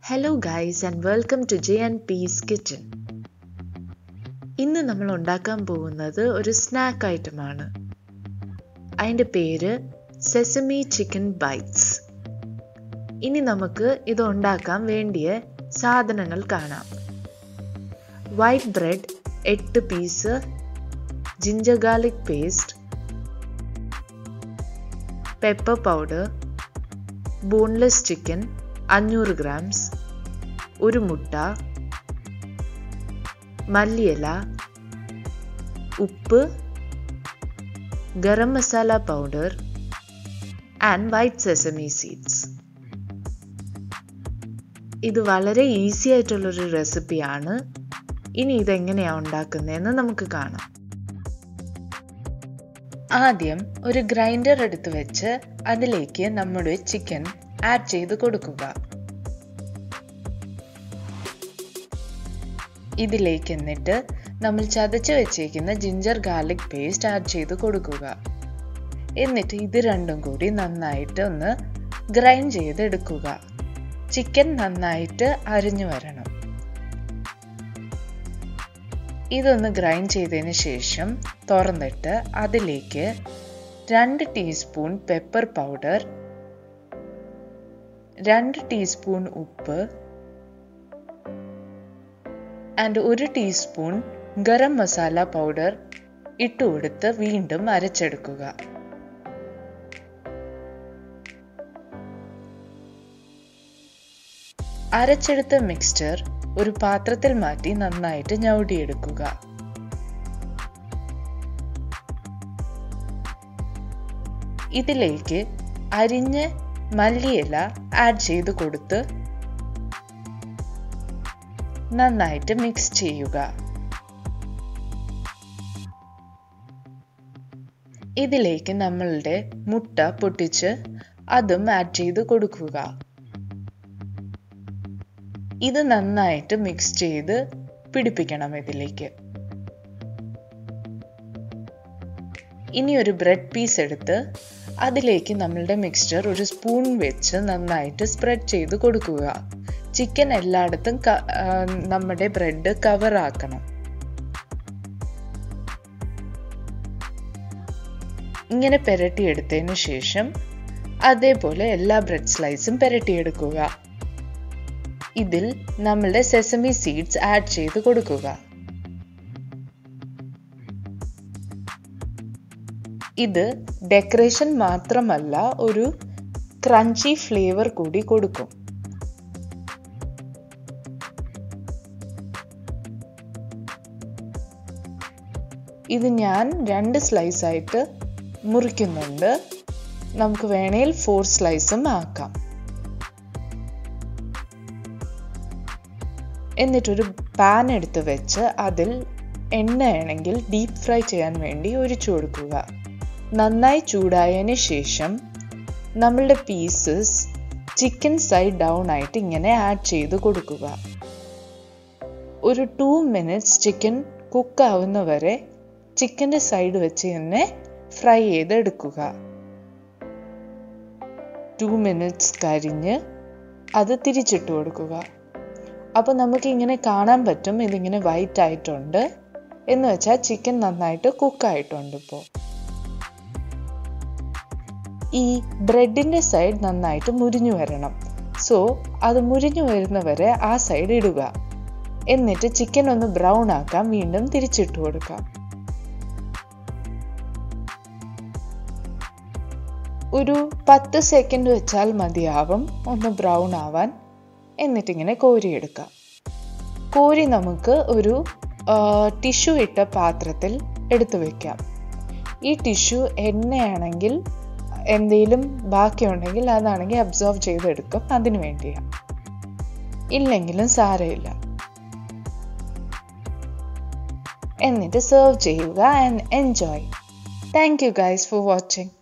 Hello guys and welcome to J&P's Kitchen. ഇന്ന് നമ്മൾ ഉണ്ടാക്കാൻ പോകുന്നത് ഒരു സ്നാക്ക് ഐറ്റമാണ്. അതിൻ്റെ പേര് Sesame ചിക്കൻ ബൈറ്റ്സ്. ഇനി നമുക്ക് ഇത് ഉണ്ടാക്കാൻ വേണ്ടിയ സാധനങ്ങൾ കാണാം. White bread 8 piece, ginger garlic paste, pepper powder, boneless chicken 500 grams, ഒരു മുട്ട, മല്ലിയില, ഉപ്പ്, garam masala powder and white sesame seeds. ഇത് വളരെ ഈസി ആയിട്ടുള്ളൊരു റെസിപ്പിയാണ്. ഇനി ഇതെങ്ങനെയാണ് ഉണ്ടാക്കുന്നതെന്ന് നമുക്ക് കാണാം. ആദ്യം ഒരു ഗ്രൈൻഡർ എടുത്ത് വെച്ച് അതിലേക്ക് നമ്മുടെ ചിക്കൻ ആഡ് ചെയ്ത് കൊടുക്കുക. ഇതിലേക്ക് എന്നിട്ട് നമ്മൾ ചതച്ച് വെച്ചേക്കുന്ന ജിഞ്ചർ ഗാർലിക് പേസ്റ്റ് ആഡ് ചെയ്ത് കൊടുക്കുക. എന്നിട്ട് ഇത് രണ്ടും കൂടി നന്നായിട്ട് ഒന്ന് ഗ്രൈൻഡ് ചെയ്തെടുക്കുക. ചിക്കൻ നന്നായിട്ട് അരിഞ്ഞു വരണം. ഇതൊന്ന് ഗ്രൈൻഡ് ചെയ്തതിന് ശേഷം തുറന്നിട്ട് അതിലേക്ക് 2 ടീസ്പൂൺ പെപ്പർ പൗഡർ, 2 ടീസ്പൂൺ ഉപ്പ് and 1 teaspoon garam masala powder ഇട്ടുകൊടുത്ത് വീണ്ടും അരച്ചെടുക്കുക. അരച്ചെടുത്ത മിക്സ്ചർ ഒരു പാത്രത്തിൽ മാറ്റി നന്നായിട്ട് ഞൗടിയെടുക്കുക. ഇതിലേക്ക് അരിഞ്ഞ് മല്ലിയില ആഡ് ചെയ്ത് കൊടുത്ത് നന്നായിട്ട് മിക്സ് ചെയ്യുക. ഇതിലേക്ക് നമ്മളുടെ മുട്ട പൊട്ടിച്ച് അതും ആഡ് ചെയ്ത് കൊടുക്കുക. ഇത് നന്നായിട്ട് മിക്സ് ചെയ്ത് പിടിപ്പിക്കണം ഇതിലേക്ക്. ഇനി ഒരു ബ്രെഡ് പീസ് എടുത്ത് അതിലേക്ക് നമ്മളുടെ മിക്സ്ചർ ഒരു സ്പൂൺ വെച്ച് നന്നായിട്ട് സ്പ്രെഡ് ചെയ്ത് കൊടുക്കുക. ചിക്കൻ എല്ലായിടത്തും നമ്മുടെ ബ്രെഡ് കവർ ആക്കണം. ഇങ്ങനെ പെരട്ടിയെടുത്തതിന് ശേഷം അതേപോലെ എല്ലാ ബ്രെഡ് സ്ലൈസും പെരട്ടിയെടുക്കുക. ഇതിൽ നമ്മളുടെ സെസമി സീഡ്സ് ആഡ് ചെയ്ത് കൊടുക്കുക. ഇത് ഡെക്കറേഷൻ മാത്രമല്ല, ഒരു ക്രഞ്ചി ഫ്ലേവർ കൂടി കൊടുക്കും. ഇത് ഞാൻ 2 സ്ലൈസ് ആയിട്ട് മുറിക്കുന്നുണ്ട്. നമുക്ക് വേണേൽ 4 സ്ലൈസും ആക്കാം. എന്നിട്ടൊരു പാൻ എടുത്ത് വെച്ച് അതിൽ എണ്ണയാണെങ്കിൽ ഡീപ്പ് ഫ്രൈ ചെയ്യാൻ വേണ്ടി ഒഴിച്ചു കൊടുക്കുക. നന്നായി ചൂടായതിന് ശേഷം നമ്മളുടെ പീസസ് ചിക്കൻ സൈഡ് ഡൗൺ ആയിട്ട് ഇങ്ങനെ ആഡ് ചെയ്ത് കൊടുക്കുക. ഒരു 2 മിനിറ്റ്സ് ചിക്കൻ കുക്ക് ആവുന്നവരെ ചിക്കൻ്റെ സൈഡ് വെച്ച് തന്നെ ഫ്രൈ ചെയ്തെടുക്കുക. 2 മിനിറ്റ്സ് കഴിഞ്ഞ് അത് തിരിച്ചിട്ട് കൊടുക്കുക. അപ്പോൾ നമുക്ക് ഇങ്ങനെ കാണാൻ പറ്റും ഇതിങ്ങനെ വൈറ്റ് ആയിട്ടുണ്ട് എന്ന് വെച്ചാൽ ചിക്കൻ നന്നായിട്ട് കുക്കായിട്ടുണ്ട്. ഇപ്പോൾ ഈ ബ്രെഡിൻ്റെ സൈഡ് നന്നായിട്ട് മുരിഞ്ഞു വരണം. സോ അത് മുരിഞ്ഞു വരുന്നവരെ ആ സൈഡ് ഇടുക. എന്നിട്ട് ചിക്കൻ ഒന്ന് ബ്രൗൺ ആക്കാം. വീണ്ടും തിരിച്ചിട്ട് കൊടുക്കാം. ഒരു 10 സെക്കൻഡ് വെച്ചാൽ മതിയാവും ഒന്ന് ബ്രൗൺ ആവാൻ. എന്നിട്ടിങ്ങനെ കോരിയെടുക്കാം. കോരി നമുക്ക് ഒരു ടിഷ്യൂ ഇട്ട പാത്രത്തിൽ എടുത്തു വെക്കാം. ഈ ടിഷ്യൂ എണ്ണയാണെങ്കിൽ എന്തെങ്കിലും ബാക്കിയുണ്ടെങ്കിൽ അതാണെങ്കിൽ അബ്സോർവ് ചെയ്തെടുക്കും. അതിനു വേണ്ടിയാണ്. ഇല്ലെങ്കിലും സാരമില്ല. എന്നിട്ട് സെർവ് ചെയ്യുക and enjoy. Thank you guys for watching.